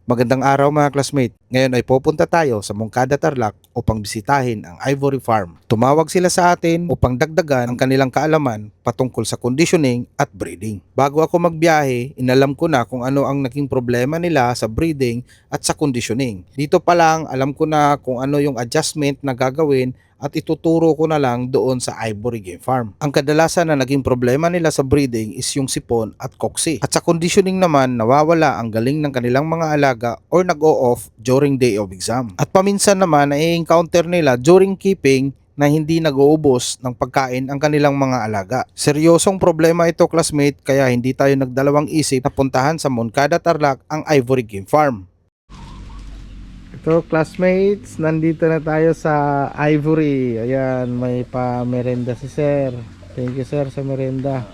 Magandang araw mga classmate. Ngayon ay pupunta tayo sa Moncada, Tarlac upang bisitahin ang Ivory Farm. Tumawag sila sa atin upang dagdagan ang kanilang kaalaman patungkol sa conditioning at breeding. Bago ako magbiyahe, inalam ko na kung ano ang naging problema nila sa breeding at sa conditioning. Dito pa lang alam ko na kung ano yung adjustment na gagawin at ituturo ko na lang doon sa Ivory Game Farm. Ang kadalasan na naging problema nila sa breeding is yung sipon at cocci. At sa conditioning naman, nawawala ang galing ng kanilang mga alaga or nag-o-off during day of exam. At paminsan naman, na-encounter nila during keeping na hindi nag-uubos ng pagkain ang kanilang mga alaga. Seryosong problema ito classmate, kaya hindi tayo nagdalawang isip na puntahan sa Moncada, Tarlac ang Ivory Game Farm. So classmates, nandito na tayo sa Ivory. Ayan, may pa-merenda si sir. Thank you sir sa merenda.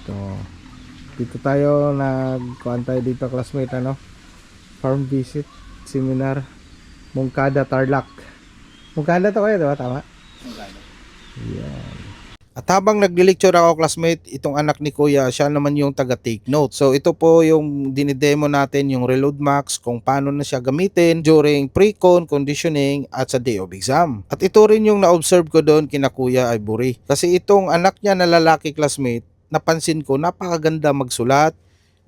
Ito. Dito tayo nagkuhan tayo dito classmate, ano? Farm visit, seminar, Moncada, Tarlac. Moncada to kayo, diba? Tama? Ayan. At habang nagli-lecture ako classmate, itong anak ni Kuya, siya naman yung taga-take note. So ito po yung dinidemo natin, yung Reload Max, kung paano na siya gamitin during pre-con, conditioning at sa day of exam. At ito rin yung na-observe ko doon kina Kuya Ivory. Kasi itong anak niya na lalaki classmate, napansin ko napakaganda magsulat.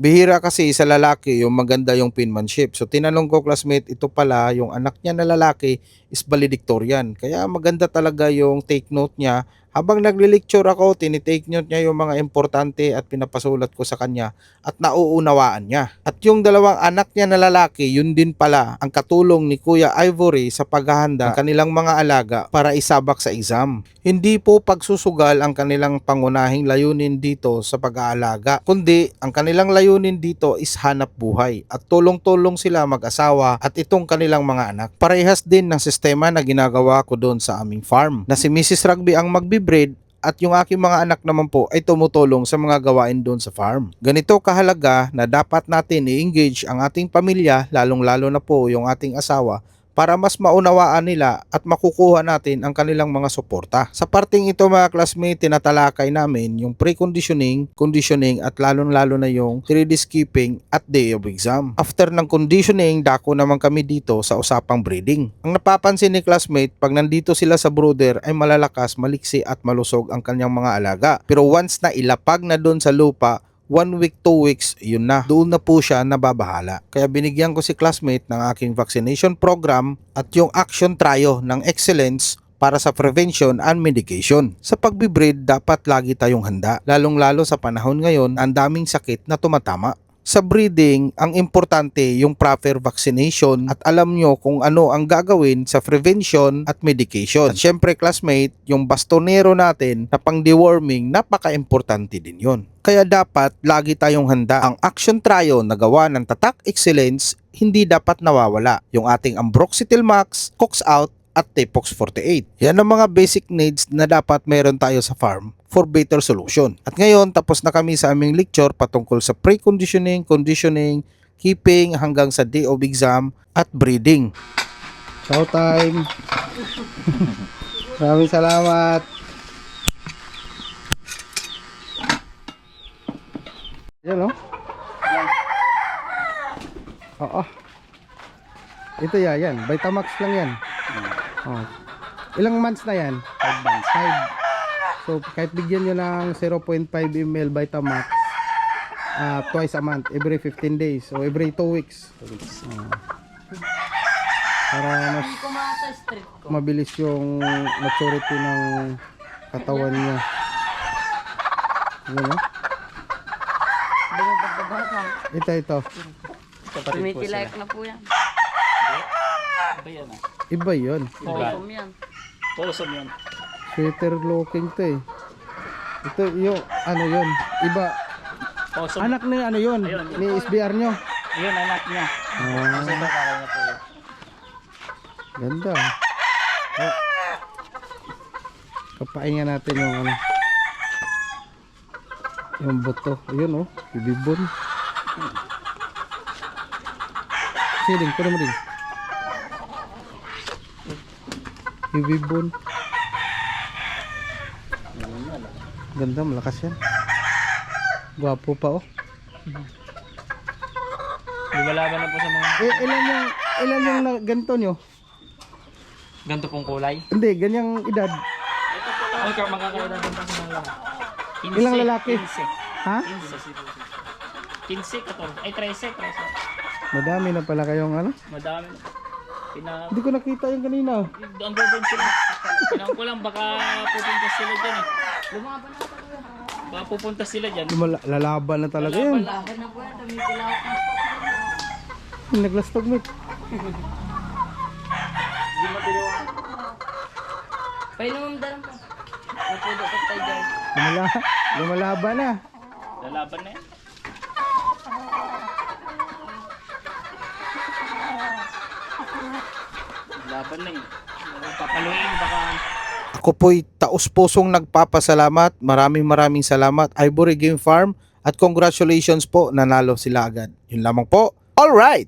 Bihira kasi sa lalaki yung maganda yung penmanship. So tinanong ko classmate, ito pala yung anak niya na lalaki is valedictorian. Kaya maganda talaga yung take note niya. Habang nagli-lecture ako, tinitake note niya yung mga importante at pinapasulat ko sa kanya at nauunawaan niya. At yung dalawang anak niya na lalaki, yun din pala ang katulong ni Kuya Ivory sa paghahanda ng kanilang mga alaga para isabak sa exam. Hindi po pagsusugal ang kanilang pangunahing layunin dito sa pag-aalaga, kundi ang kanilang layunin dito is hanap buhay at tulong-tulong sila mag-asawa at itong kanilang mga anak. Parehas din ng sistema na ginagawa ko doon sa aming farm na si Mrs. Rugby ang magbi-breed at yung aking mga anak naman po ay tumutulong sa mga gawain doon sa farm. Ganito kahalaga na dapat natin i-engage ang ating pamilya, lalong-lalo na po yung ating asawa, para mas maunawaan nila at makukuha natin ang kanilang mga suporta. Sa parting ito mga classmate, tinatalakay namin yung pre-conditioning, conditioning at lalong-lalo na yung 3D skipping at day of exam. After ng conditioning, dako naman kami dito sa usapang breeding. Ang napapansin ni classmate, pag nandito sila sa brooder ay malalakas, maliksi at malusog ang kanyang mga alaga. Pero once na ilapag na doon sa lupa, 1 week, 2 weeks, yun na. Doon na po siya nababahala. Kaya binigyan ko si classmate ng aking vaccination program at yung action trio ng excellence para sa prevention and medication. Sa pagbibreed, dapat lagi tayong handa. Lalong-lalo sa panahon ngayon, ang daming sakit na tumatama. Sa breeding, ang importante yung proper vaccination at alam nyo kung ano ang gagawin sa prevention at medication. At syempre classmate, yung bastonero natin na pang deworming, napaka-importante din yon. Kaya dapat lagi tayong handa. Ang action trio na gawa ng Tatak Excellence, hindi dapat nawawala. Yung ating Ambroxetil Max, Cox Out, at Tepox 48. Yan ang mga basic needs na dapat meron tayo sa farm for better solution. At ngayon, tapos na kami sa aming lecture patungkol sa pre-conditioning, conditioning, keeping hanggang sa day of exam at breeding. Showtime! Maraming salamat! Yan o? Oo. Ito yan. Vitamax lang yan. Oh. Ilang months na yan? 5 months. 5. So kahit bigyan nyo ng 0.5 ml Vitamax twice a month, every 15 days o every 2 weeks. Para mas mabilis yung maturity ng katawan niya. Ano? Ito. Tumitilike na po yan. Iba yan ah. Iba yun. Wholesome yan. Wholesome yan. Sweater looking to eh. Ito yung ano yun. Iba. Wholesome. Anak na ano yun. Ayun. Ni SBR nyo. Ayun, anak niya. Kasi ito kaya niya po yun. Ganda. Oh. Kapain nga natin yung ano. Yung buto. Ayun oh. Bibibon. Siling. Kuno mo din. Bibibon. Ganda, malakas yan. Gwapo pa oh. Lumalaban na po sa mga Ilan yung ganito nyo? ganito pong kulay. Hindi, ganyang edad. Ay, makakaila din po sa mga lalaki. Ilang lalaki? 15. Ha? 15, 14. Ay, 13. Madami na pala kayong ano? Madami na. Hindi ko nakita yung kanina. Andun din sila. Pinang ko lang, baka pupunta sila dyan eh. Lumaban na po yan. Baka pupunta sila dyan. Lalaban na talaga yun. Laban na po yan. Tumitilawak na. Naglastog mo. Hindi matiliwan. Painom dalang po. Napudo pa tayo dyan. Lumalaban na. Lalaban na yan. Laban na yun. Papaluin baka. Ako po'y taos-pusong nagpapasalamat. Maraming salamat Ivory Game Farm at congratulations po, nanalo sila agad. Yun lamang po. All right.